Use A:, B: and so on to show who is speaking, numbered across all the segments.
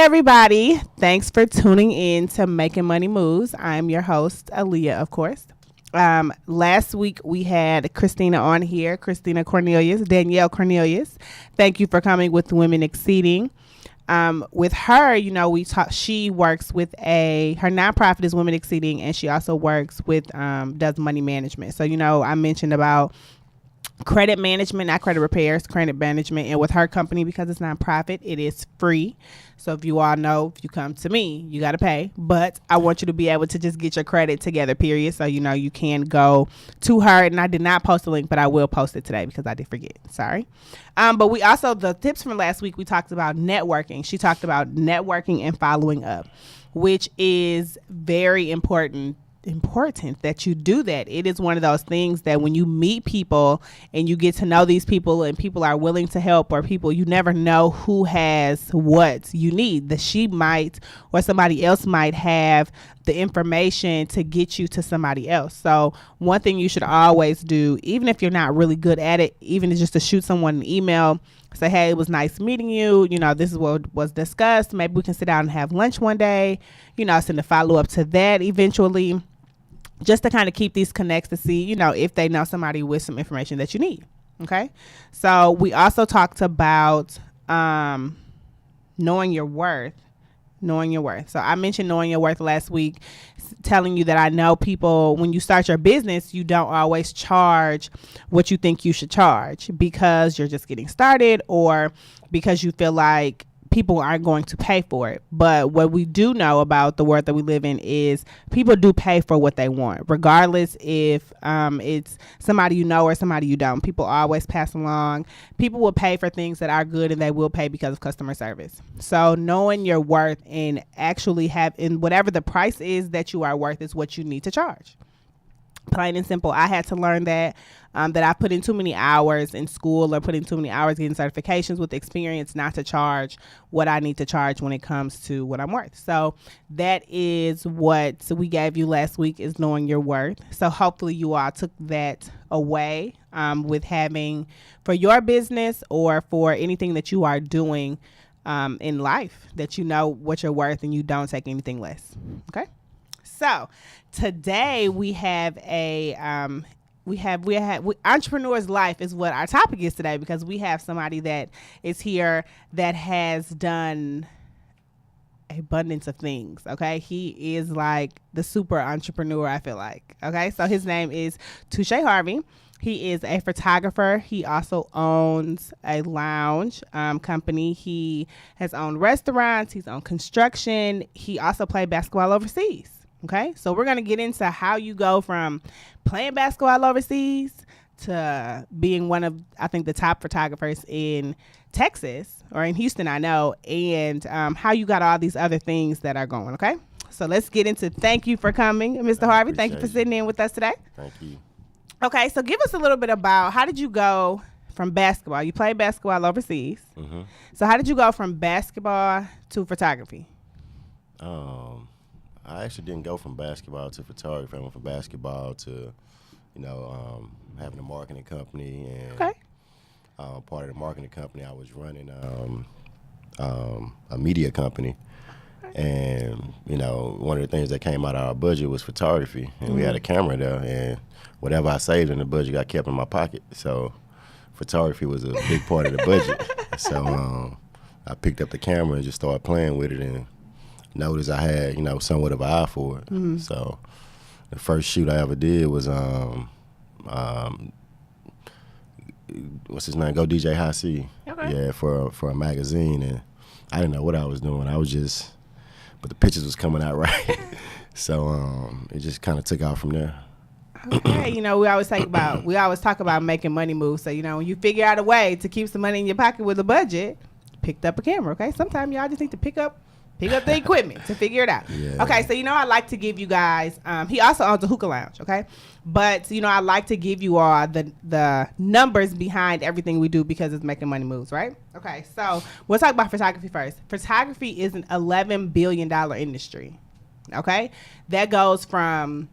A: everybody. Thanks for tuning in to Making Money Moves. I'm your host, Aaliyah, of course. Last week we had Christina on here, Danielle Cornelius. Thank you for coming with Women Exceeding. With her, she works with her nonprofit is Women Exceeding, and she also works with, does money management. So, I mentioned about credit management, not credit repairs, credit management. And with her company, because it's nonprofit, it is free. So if you all know, if you come to me, you got to pay. But I want you to be able to just get your credit together, period. So, you can go to her. And I did not post a link, but I will post it today because I did forget. Sorry. But we also, the tips from last week, we talked about networking. She talked about networking and following up, which is very important that you do that. It is one of those things that when you meet people and you get to know these people and people are willing to help, or people, you never know who has what you need, that she might or somebody else might have the information to get you to somebody else. So one thing you should always do, even if you're not really good at it, even just to shoot someone an email, say, hey, it was nice meeting you. This is what was discussed. Maybe we can sit down and have lunch one day, send a follow up to that eventually, just to kind of keep these connects to see, if they know somebody with some information that you need. Okay. So we also talked about knowing your worth. So I mentioned knowing your worth last week, telling you that I know people, when you start your business, you don't always charge what you think you should charge because you're just getting started, or because you feel like people aren't going to pay for it. But what we do know about the world that we live in is people do pay for what they want, regardless if it's somebody you know or somebody you don't. People always pass along. People will pay for things that are good, and they will pay because of customer service. So knowing your worth and actually whatever the price is that you are worth is what you need to charge. Plain and simple. I had to learn that I put in too many hours in school, or put in too many hours getting certifications with experience, not to charge what I need to charge when it comes to what I'm worth. So that is what we gave you last week, is knowing your worth. So hopefully you all took that away with having, for your business or for anything that you are doing in life, that you know what you're worth and you don't take anything less. Okay. So today we have Entrepreneurs Life is what our topic is today, because we have somebody that is here that has done abundance of things. Okay. He is like the super entrepreneur, I feel like. Okay. So his name is Touche Harvey. He is a photographer. He also owns a lounge company. He has owned restaurants. He's owned construction. He also played basketball overseas. Okay, so we're going to get into how you go from playing basketball overseas to being one of, I think, the top photographers in Texas, or in Houston, I know, and how you got all these other things that are going. Okay, so let's get into, thank you for coming, Mr. Harvey. Thank you for sitting in with us today.
B: Thank you.
A: Okay, so give us a little bit about, how did you go from basketball? You played basketball overseas. Mm-hmm. So how did you go from basketball to photography?
B: I actually didn't go from basketball to photography. I went from basketball to, having a marketing company. And
A: okay.
B: Part of the marketing company, I was running a media company. And, one of the things that came out of our budget was photography. And we had a camera there. And whatever I saved in the budget got kept in my pocket. So photography was a big part of the budget. So I picked up the camera and just started playing with it, and noticed I had, somewhat of an eye for it. Mm-hmm. So the first shoot I ever did was, what's his name? Go DJ High C. Okay. Yeah, for a magazine. And I didn't know what I was doing. But the pictures was coming out right. So it just kind of took off from there.
A: Okay, we always talk about making money moves. So, when you figure out a way to keep some money in your pocket with a budget, picked up a camera, okay? Sometimes y'all just need to pick up the equipment to figure it out. Yeah. Okay, so I like to give you guys, he also owns a hookah lounge, okay? But, I like to give you all the numbers behind everything we do, because it's making money moves, right? Okay, so we'll talk about photography first. Photography is an $11 billion industry, okay? That goes from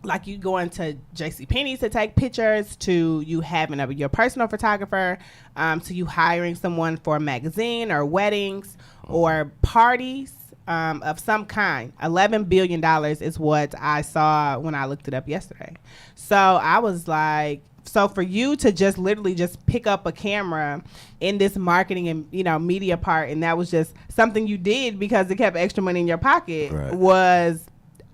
A: like you going to JCPenney's to take pictures, to you having your personal photographer, to you hiring someone for a magazine or weddings or parties of some kind. $11 billion is what I saw when I looked it up yesterday. So I was like, so for you to just literally just pick up a camera in this marketing and, you know, media part, and that was just something you did because it kept extra money in your pocket, was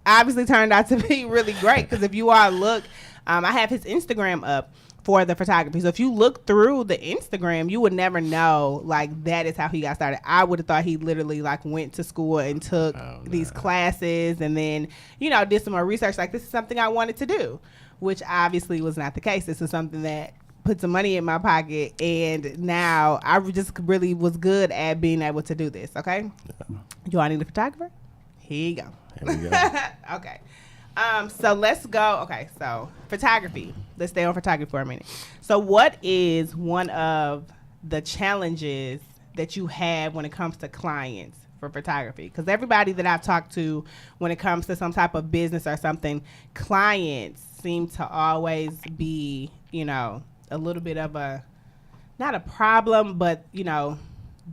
A: obviously turned out to be really great. Because if you all look, I have his Instagram up for the photography. So if you look through the Instagram, you would never know, like, that is how he got started. I would have thought he literally, like, went to school and took these classes and then, you know, did some more research. Like, this is something I wanted to do, which obviously was not the case. This is something that put some money in my pocket, and now I just really was good at being able to do this. Okay? Do I need a photographer? Here you go.
B: Here we go.
A: Okay. So let's go. Okay, so photography. Let's stay on photography for a minute. So what is one of the challenges that you have when it comes to clients for photography? Because everybody that I've talked to when it comes to some type of business or something, clients seem to always be, you know, a little bit of not a problem, but, you know,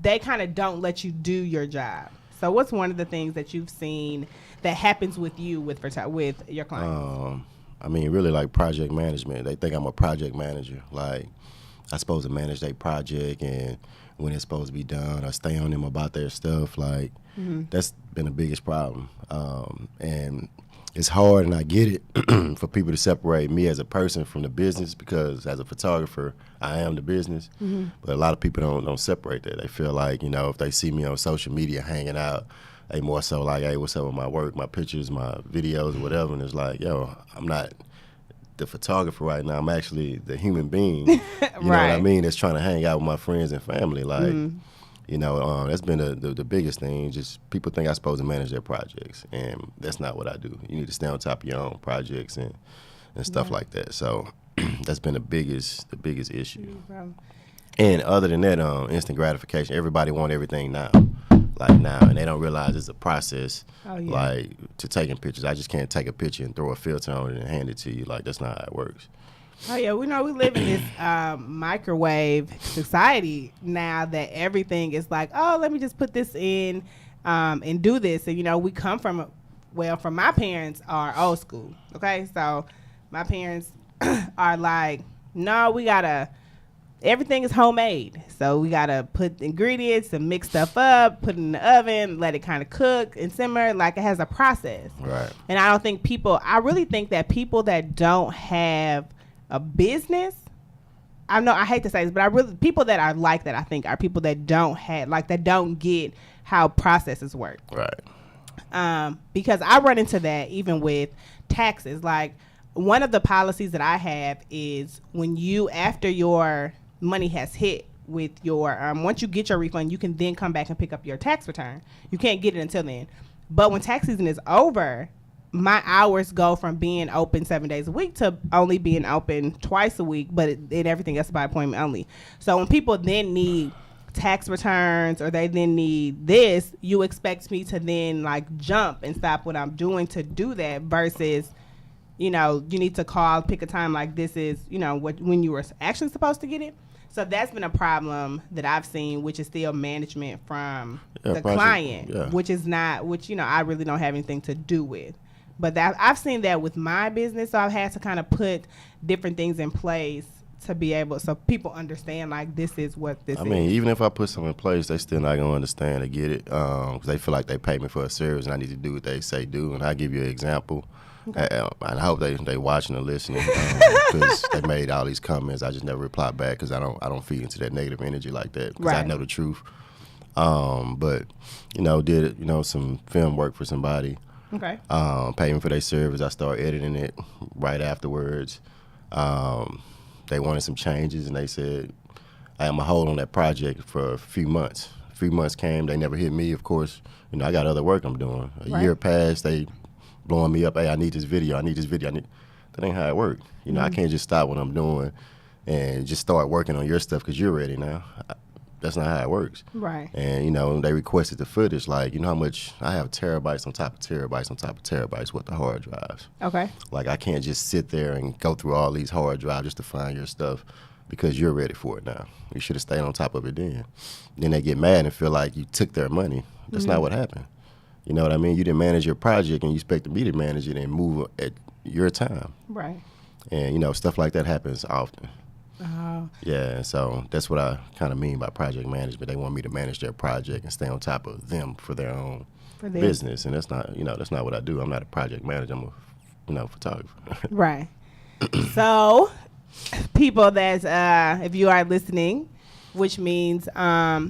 A: they kind of don't let you do your job. So what's one of the things that you've seen that happens with you with your clients?
B: I mean, really, like, project management. They think I'm a project manager. Like, I'm supposed to manage their project and when it's supposed to be done, or stay on them about their stuff. Like, that's been the biggest problem. And it's hard, and I get it, for people to separate me as a person from the business, because as a photographer, I am the business. But a lot of people don't separate that. They feel like, you know, if they see me on social media hanging out, they more so like, hey, what's up with my work, my pictures, my videos, or whatever. And it's like, yo, I'm not the photographer right now. I'm actually the human being. You know what I mean? That's trying to hang out with my friends and family. Like, you know, that's been the biggest thing. Just people think I'm supposed to manage their projects, and that's not what I do. You need to stay on top of your own projects and stuff like that. So that's been the biggest issue. And other than that, instant gratification. Everybody want everything now. Like now, and they don't realize it's a process, like, to taking pictures. I just can't take a picture and throw a filter on it and hand it to you. Like, that's not how it works.
A: Oh yeah, we know we live in this microwave society now that everything is like, oh, let me just put this in and do this. And, you know, we come from my parents are old school. Okay, so my parents are like, no, everything is homemade. So we got to put ingredients and mix stuff up, put it in the oven, let it kind of cook and simmer. Like, it has a process. Right. And I really think that people that don't have a business, I hate to say this, but people that are like that, I think, are people that don't get how processes work. Right. Because I run into that even with taxes. Like, one of the policies that I have is when after your money has hit with your, once you get your refund, you can then come back and pick up your tax return. You can't get it until then. But when tax season is over, my hours go from being open 7 days a week to only being open twice a week, but everything else by appointment only. So when people then need tax returns or they then need this, you expect me to then, like, jump and stop what I'm doing to do that, versus, you know, you need to call, pick a time, like, this is, you know, when you were actually supposed to get it. So that's been a problem that I've seen, which is still management from the client, which, you know, I really don't have anything to do with. But I've seen that with my business, so I've had to kind of put different things in place to be able, so people understand, like, this is what this is. I mean,
B: even if I put something in place, they still not going to understand or get it, because they feel like they pay me for a service and I need to do what they say do. And I'll give you an example. Okay. And I hope they watching and listening, because they made all these comments. I just never reply back because I don't feed into that negative energy like that, because I know the truth. But, you know, did, you know, some film work for somebody. Okay. Paid me for their service. I started editing it right afterwards. They wanted some changes, and they said I am a hold on that project for a few months. A few months came. They never hit me. Of course, you know, I got other work I'm doing. A year passed. They blowing me up. Hey, I need this video. That ain't how it works. You know, I can't just stop what I'm doing and just start working on your stuff because you're ready now. that's not how it works.
A: Right.
B: And, you know, they requested the footage, like, you know how much I have terabytes on top of terabytes on top of terabytes with the hard drives.
A: Okay.
B: Like, I can't just sit there and go through all these hard drives just to find your stuff because you're ready for it now. You should have stayed on top of it then. Then they get mad and feel like you took their money. That's not what happened. You know what I mean? You didn't manage your project and you expected me to manage it and move at your time.
A: Right.
B: And, you know, stuff like that happens often.
A: Oh.
B: Yeah, so that's what I kind of mean by project management. They want me to manage their project and stay on top of them for their own business. And that's not, you know, that's not what I do. I'm not a project manager. I'm a, you know, photographer.
A: Right. So, people that, if you are listening, which means for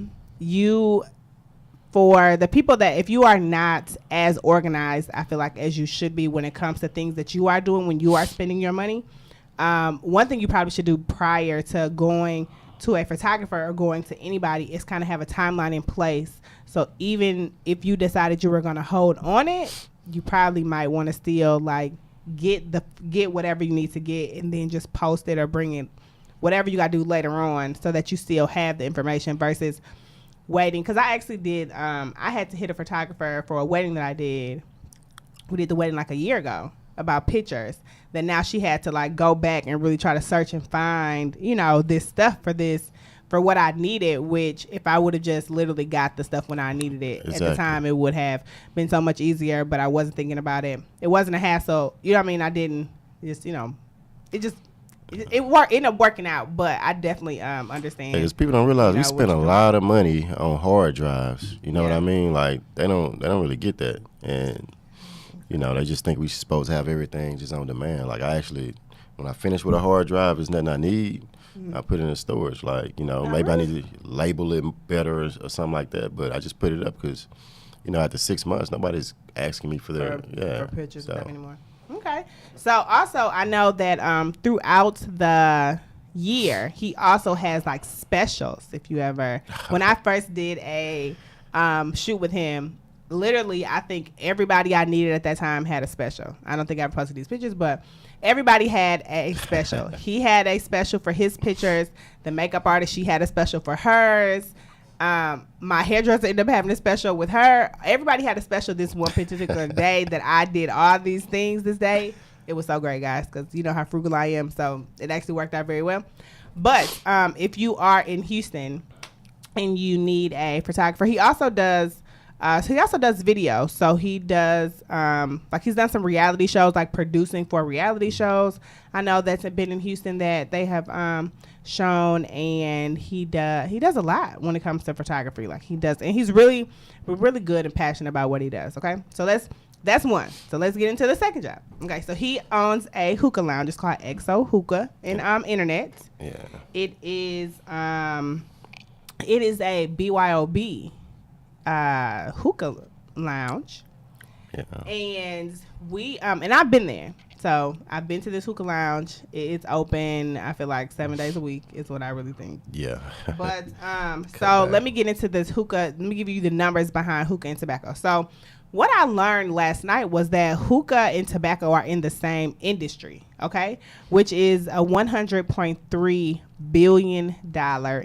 A: the people that, if you are not as organized, I feel like, as you should be when it comes to things that you are doing when you are spending your money, one thing you probably should do prior to going to a photographer or going to anybody is kind of have a timeline in place. So even if you decided you were going to hold on it, you probably might want to still like get whatever you need to get and then just post it or bring it, whatever you got to do later on, so that you still have the information versus waiting. Because I actually did, I had to hit a photographer for a wedding that I did. We did the wedding like a year ago about pictures. Then now she had to like go back and really try to search and find, you know, this stuff for what I needed, which if I would have just literally got the stuff when I needed it at the time, it would have been so much easier, but I wasn't thinking about it. It wasn't a hassle. You know what I mean? I didn't just, you know, it ended up working out, but I definitely understand.
B: Because people don't realize we spend a lot of money on hard drives. You know what I mean? Like they don't really get that. And you know, they just think we supposed to have everything just on demand. Like I actually, when I finish with a hard drive, there's nothing I need, I put it in storage. Like, you know, maybe I need to label it better or something like that. But I just put it up because, you know, after 6 months, nobody's asking me for their
A: for pictures anymore. Okay. So also, I know that throughout the year, he also has like specials. If you ever, when I first did a shoot with him, literally, I think everybody I needed at that time had a special. I don't think I posted these pictures, but everybody had a special. He had a special for his pictures. The makeup artist, she had a special for hers. My hairdresser ended up having a special with her. Everybody had a special this one particular day that I did all these things this day. It was so great, guys, because you know how frugal I am, so it actually worked out very well. But if you are in Houston and you need a photographer, he also does video. So he does like he's done some reality shows, like producing for reality shows. I know that's been in Houston that they have shown, and he does a lot when it comes to photography. Like he does, and he's really good and passionate about what he does. Okay, so that's one. So let's get into the second job. Okay, so he owns a hookah lounge. It's called XO Hookah in internet.
B: Yeah.
A: It is a BYOB hookah lounge. Yeah. And we and I've been there. So I've been to this hookah lounge. It's open, I feel like 7 days a week is what I really think.
B: Yeah.
A: But so let me get into this hookah. Let me give you the numbers behind hookah and tobacco. So what I learned last night was that hookah and tobacco are in the same industry, okay? Which is a $100.3 billion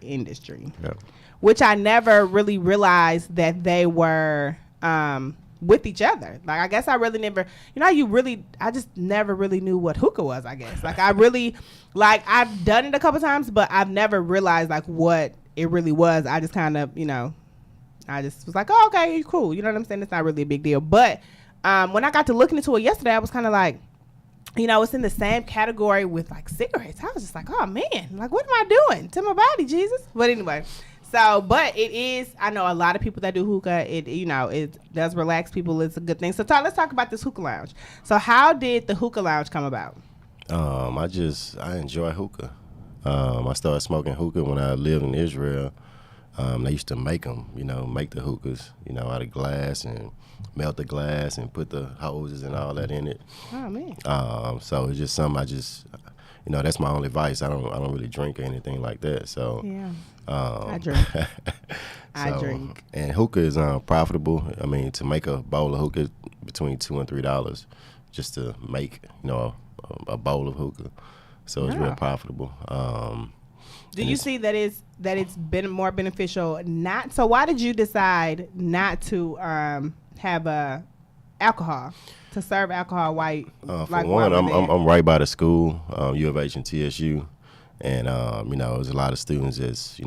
A: industry. Yep. Which I never really realized that they were with each other. Like, I guess I really never, you know, I just never really knew what hookah was, I guess. Like, I've done it a couple times, but I've never realized, like, what it really was. I just kind of, you know, I just was like, oh, okay, cool. You know what I'm saying? It's not really a big deal. But when I got to looking into it yesterday, I was kind of like, you know, it's in the same category with, like, cigarettes. I was just like, oh, man, like, what am I doing to my body, Jesus? But anyway. So, but it is, I know a lot of people that do hookah, it does relax people. It's a good thing. So, let's talk about this hookah lounge. So, how did the hookah lounge come about?
B: I enjoy hookah. I started smoking hookah when I lived in Israel. They used to make them, make the hookahs, out of glass and melt the glass and put the hoses and all that in it. Oh, man. So, it's just something that's my only vice. I don't really drink or anything like that. So, yeah. I drink. I drink. And hookah is profitable. I mean, to make a bowl of hookah between $2 and $3 just to make, a bowl of hookah. So it's real profitable.
A: Do you see that it's been more beneficial? Not so. Why did you decide not to have alcohol, to serve alcohol while
B: for one, I'm right by the school, U of H and TSU, and there's a lot of students that's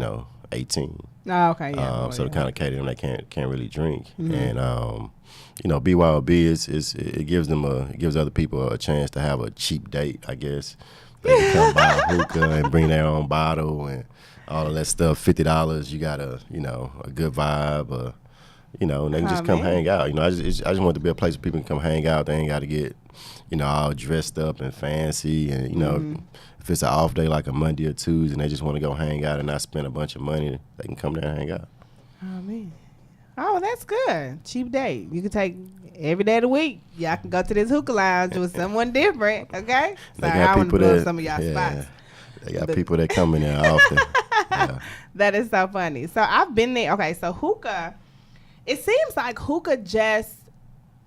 B: 18.
A: Oh, okay, yeah.
B: So to kind of cater them, they can't really drink, and BYOB it gives other people a chance to have a cheap date, I guess. They can come buy a hookah and bring their own bottle and all of that stuff. $50, you got a good vibe, and they can just come hang out. I just want it to be a place where people can come hang out. They ain't got to get all dressed up and fancy, and if it's an off day like a Monday or Tuesday and they just want to go hang out and not spend a bunch of money, they can come there and hang out.
A: Oh man. Oh, that's good. Cheap date. You can take every day of the week. Y'all can go to this hookah lounge with someone different. Okay.
B: Sorry, I want to blow
A: some of y'all spots.
B: They got people that come in there often. Yeah.
A: That is so funny. So I've been there. Okay, so hookah. It seems like hookah just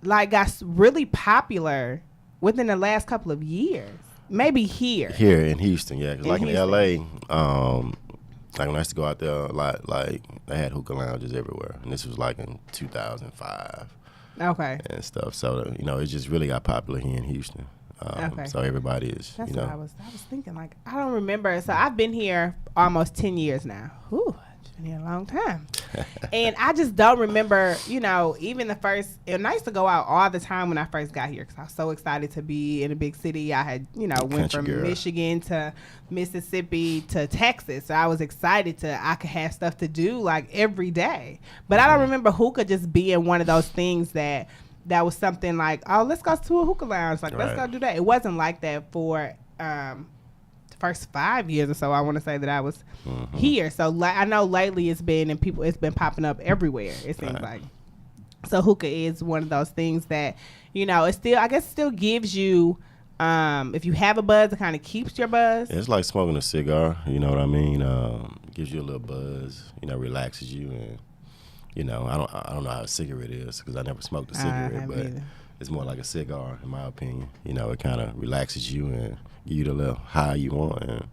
A: got really popular within the last couple of years. Maybe here
B: in Houston, yeah. Because in LA, when I used to go out there a lot, they had hookah lounges everywhere, and this was in 2005.
A: Okay.
B: And stuff. So it just really got popular here in Houston. Okay. So everybody is.
A: That's what I was thinking. I don't remember. So I've been here almost 10 years now. Ooh. Been here a long time. And I just don't remember, even the first, and I used to go out all the time when I first got here because I was so excited to be in a big city. I had, went from Michigan to Mississippi to Texas. So I was excited I could have stuff to do every day. But I don't remember hookah just being one of those things that was something let's go to a hookah lounge. Let's go do that. It wasn't like that for, first 5 years or so. I want to say that I was here. So I know lately it's been popping up everywhere. It seems like. So hookah is one of those things that it still gives you if you have a buzz, it kind of keeps your buzz.
B: Yeah, it's like smoking a cigar. You know what I mean? It gives you a little buzz. Relaxes you, and I don't know how a cigarette is because I never smoked a cigarette, but it's more like a cigar in my opinion. It kind of relaxes you and give you the little high you want, and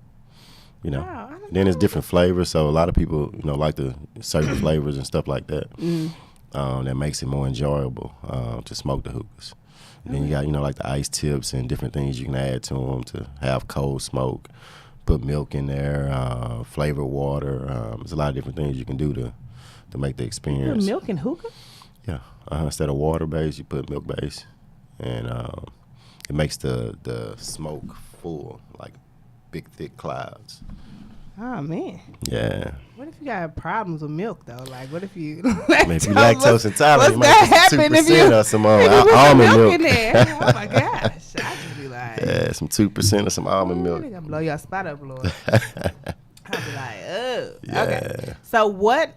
B: then it's different flavors. So a lot of people like the certain flavors and stuff like that. That makes it more enjoyable to smoke the hookahs. And then you got like the ice tips and different things you can add to them to have cold smoke. Put milk in there, flavored water. There's a lot of different things you can do to make the experience.
A: You put milk in hookah?
B: Yeah, instead of water base, you put milk base, and it makes the smoke full, like big thick clouds.
A: Oh man.
B: Yeah.
A: What if you got problems with milk though? What if you
B: if you lactose intolerant, you might
A: happen
B: put some 2% or some almond milk
A: in there? Oh my gosh. I just be like,
B: yeah, some 2% or some almond milk.
A: They gonna blow your spot up, Lord. I'll be like, oh. Yeah. Okay. So what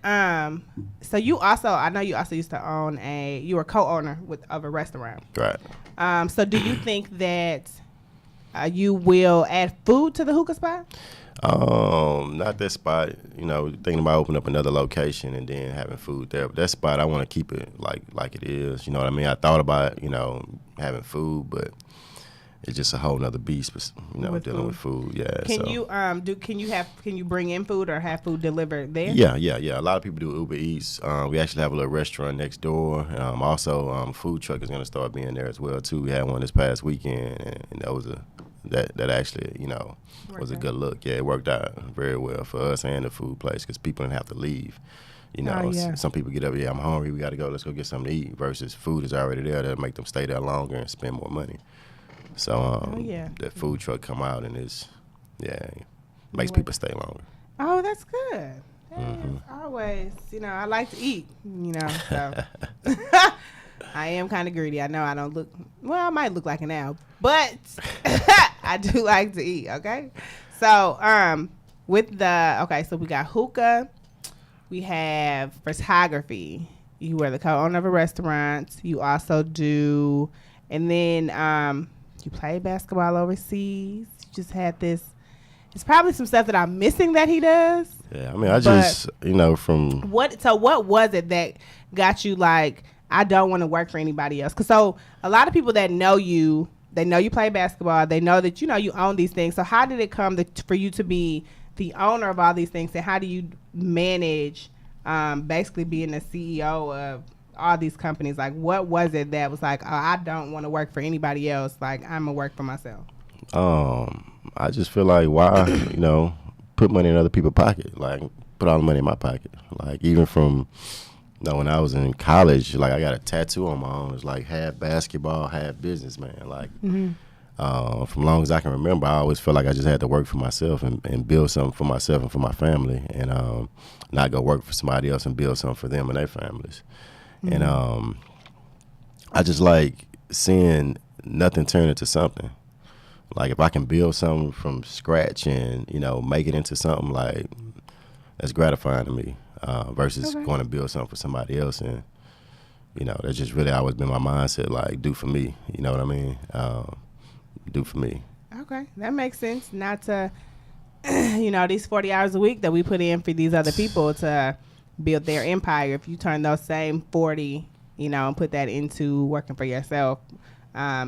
A: so you also, I know you also used to own you were co-owner of a restaurant.
B: Right.
A: So do you think that you will add food to the hookah spot?
B: Not that spot, thinking about opening up another location and then having food there. But that spot, I want to keep it like it is. You know what I mean? I thought about, having food, but it's just a whole nother beast, dealing with food. Yeah.
A: Can you bring in food or have food delivered there?
B: Yeah. A lot of people do Uber Eats. We actually have a little restaurant next door. Also, food truck is going to start being there as well too. We had one this past weekend, and that was that actually, was a good look. Yeah, it worked out very well for us and the food place because people didn't have to leave. Some people get up, I'm hungry, we got to go, let's go get something to eat, versus food is already there that'll make them stay there longer and spend more money. So that food truck come out and makes people stay longer.
A: Oh, that's good. Always, I like to eat, so. I am kind of greedy. I know I don't look, well, I might look like an owl, but I do like to eat, okay? So, so we got hookah, we have photography. You were the co-owner of a restaurant. You also do, and then you play basketball overseas. You just had this. It's probably some stuff that I'm missing that he does.
B: Yeah, I mean, I just, from.
A: So what was it that got you like, I don't want to work for anybody else? Because so a lot of people that know you, they know you play basketball. They know that, you own these things. So how did it come for you to be the owner of all these things, and how do you manage basically being the CEO of all these companies? Like, what was it that was like, oh, I don't want to work for anybody else, like I'm gonna work for myself?
B: I just feel like, why, put money in other people's pocket, like put all the money in my pocket. Like, even from when I was in college, like I got a tattoo on my arm. It's like half basketball, half business, man. Like, from long as I can remember, I always felt like I just had to work for myself and build something for myself and for my family, and not go work for somebody else and build something for them and their families. And I just like seeing nothing turn into something. Like, if I can build something from scratch and, make it into something, like, that's gratifying to me, versus going to build something for somebody else. And, that's just really always been my mindset, like, do for me. You know what I mean? Do for me.
A: Okay, that makes sense. Not to, these 40 hours a week that we put in for these other people to build their empire. If you turn those same 40, and put that into working for yourself,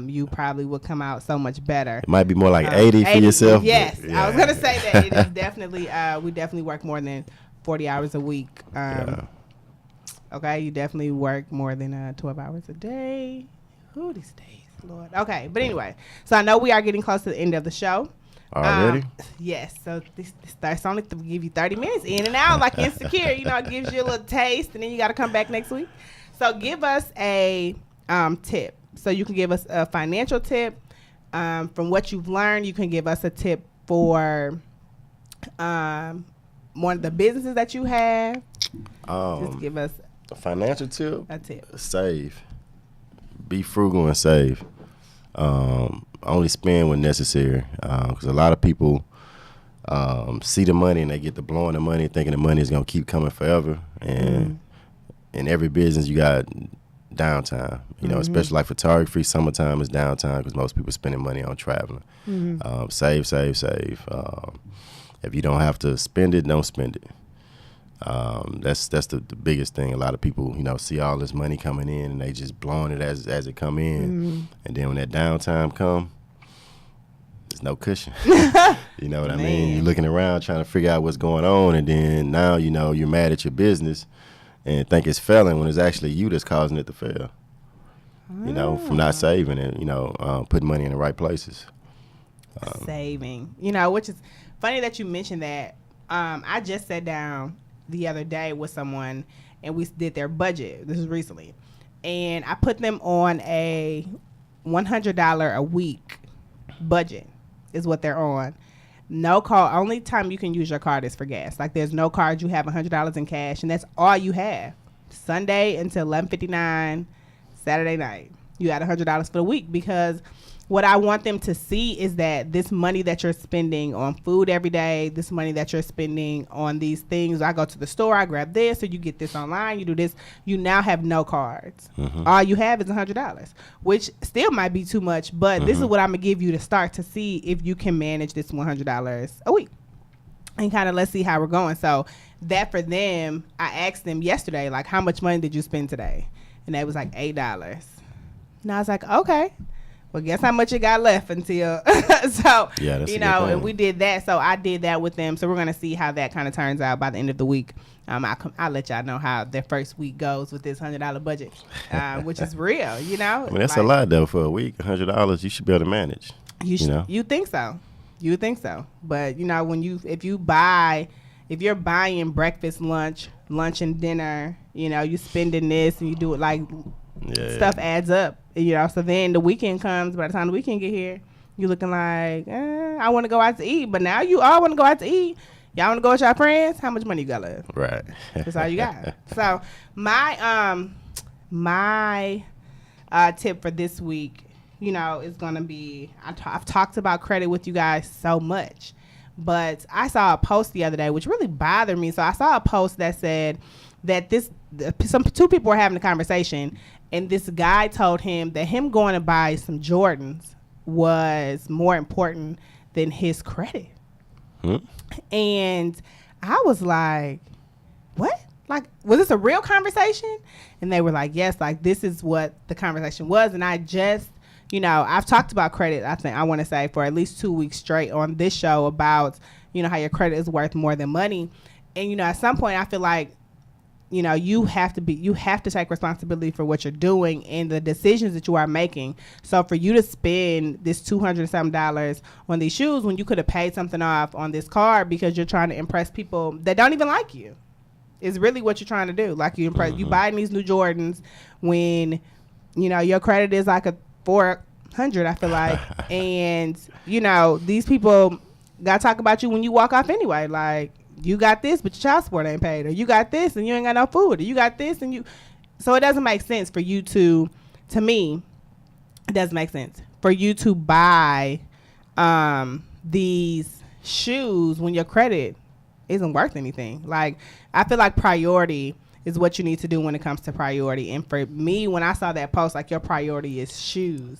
A: you probably would come out so much better.
B: It might be more like 80 for yourself.
A: Yes, yeah. I was going to say that. It is definitely, we definitely work more than 40 hours a week. Okay, you definitely work more than 12 hours a day. Who these days, Lord. Okay, but anyway, so I know we are getting close to the end of the show.
B: Already?
A: Yes, so this starts only to give you 30 minutes in and out, like Insecure. It gives you a little taste, and then you got to come back next week. So give us a tip. So you can give us a financial tip from what you've learned. You can give us a tip for one of the businesses that you have. Just give us
B: a financial tip.
A: A tip.
B: Save. Be frugal and save. Only spend when necessary. Because a lot of people see the money and they get to blowing the money, thinking the money is gonna keep coming forever. And in every business, you got downtime, especially like photography. Summertime is downtime because most people spending money on traveling. Save. If you don't have to spend it, don't spend it. That's the biggest thing. A lot of people, see all this money coming in and they just blowing it as it come in, and then when that downtime come, there's no cushion. You know what I mean? You're looking around trying to figure out what's going on, and then now you're mad at your business and think it's failing when it's actually you that's causing it to fail. From not saving and putting money in the right places.
A: Saving, which is funny that you mentioned that. I just sat down the other day with someone and we did their budget. This is recently, and I put them on a $100 a week budget is what they're on. No card. Only time you can use your card is for gas. Like, there's no card. You have $100 in cash, and that's all you have. Sunday until 11:59, Saturday night, you had $100 for the week. Because what I want them to see is that this money that you're spending on food every day, this money that you're spending on these things, I go to the store, I grab this, or you get this online, you do this, you now have no cards. All you have is $100, which still might be too much, but this is what I'm going to give you to start to see if you can manage this $100 a week. And kind of let's see how we're going. So that for them, I asked them yesterday, like, how much money did you spend today? And they was like $8. And I was like, okay. Well, guess how much you got left until so
B: yeah, that's
A: and we did that. So I did that with them. So we're gonna see how that kind of turns out by the end of the week. I'll let y'all know how their first week goes with this $100 budget, which is real.
B: I mean, that's like, a lot though for a week. $100 you should be able to manage.
A: You think so? You would think so, but if you're buying breakfast, lunch and dinner, you spending this and you do it like. Yeah, stuff adds up, so then the weekend comes. By the time the weekend get here, you looking like, I want to go out to eat, but now you all want to go out to eat. Y'all want to go with your friends? How much money you got left?
B: Right.
A: That's all you got. So my tip for this week, is going to be, I've talked about credit with you guys so much, but I saw a post the other day which really bothered me. So I saw a post that said that two people were having a conversation, and this guy told him that him going to buy some Jordans was more important than his credit. And I was like, what? Like, was this a real conversation? And they were like, yes, like this is what the conversation was. And I just, I've talked about credit, I want to say, for at least 2 weeks straight on this show about, you know, how your credit is worth more than money. And, you know, at some point I feel like, you know, you have to take responsibility for what you're doing and the decisions that you are making. So for you to spend this $200 something on these shoes when you could have paid something off on this card because you're trying to impress people that don't even like you, is really what you're trying to do. Like you you buying these new Jordans when, you know, your credit is like a 400, I feel like. And, you know, these people got to talk about you when you walk off anyway. Like, you got this, but your child support ain't paid. Or you got this and you ain't got no food. Or you got this and you... So it doesn't make sense for you to me, it doesn't make sense for you to buy these shoes when your credit isn't worth anything. Like, I feel like priority is what you need to do when it comes to priority. And for me, when I saw that post, like, your priority is shoes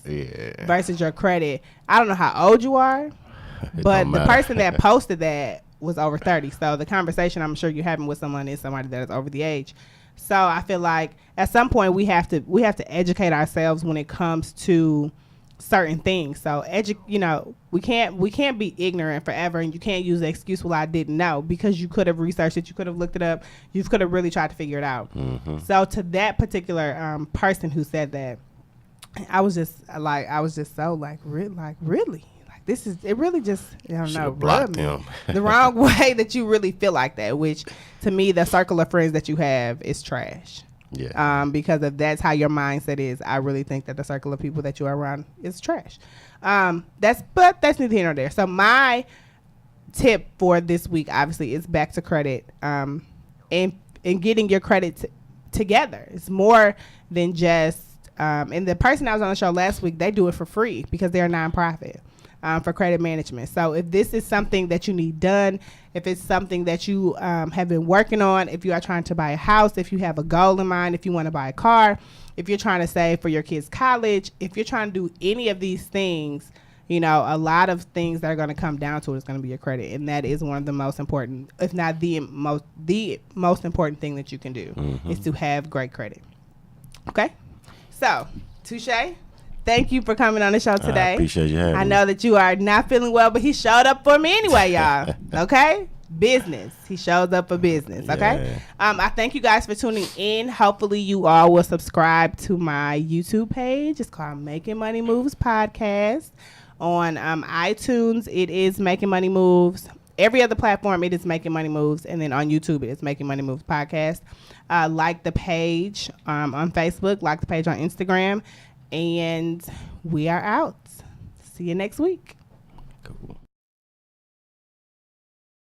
A: versus your credit. I don't know how old you are, but the person that posted that was over 30. So the conversation I'm sure you're having with someone is somebody that is over the age. So I feel like at some point we have to educate ourselves when it comes to certain things. So you know, we can't be ignorant forever, and you can't use the excuse, well, I didn't know, because you could have researched it, you could have looked it up, you could have really tried to figure it out. So to that particular person who said that, I was just so like, really? It really just, I don't know, rubbed me the wrong way that you really feel like that, which to me, the circle of friends that you have is trash. Yeah. Because if that's how your mindset is, I really think that the circle of people that you are around is trash. That's neither here nor there. So my tip for this week, obviously, is back to credit, and getting your credit together. It's more than just, and the person that was on the show last week, they do it for free because they're a nonprofit. For credit management. So if this is something that you need done, if it's something that you have been working on, if you are trying to buy a house, if you have a goal in mind, if you want to buy a car, if you're trying to save for your kids' college, if you're trying to do any of these things, you know, a lot of things that are going to come down to it is going to be your credit. And that is one of the most important, if not the most important thing that you can do, is to have great credit. Okay? So, Touche. Thank you for coming on the show today.
B: I appreciate you having me.
A: I know that you are not feeling well, but he showed up for me anyway, y'all. Okay? Business. He shows up for business. Okay? Yeah. I thank you guys for tuning in. Hopefully you all will subscribe to my YouTube page. It's called Making Money Moves Podcast. On iTunes, it is Making Money Moves. Every other platform, it is Making Money Moves. And then on YouTube, it is Making Money Moves Podcast. Like the page on Facebook. Like the page on Instagram. And we are out. See you next week.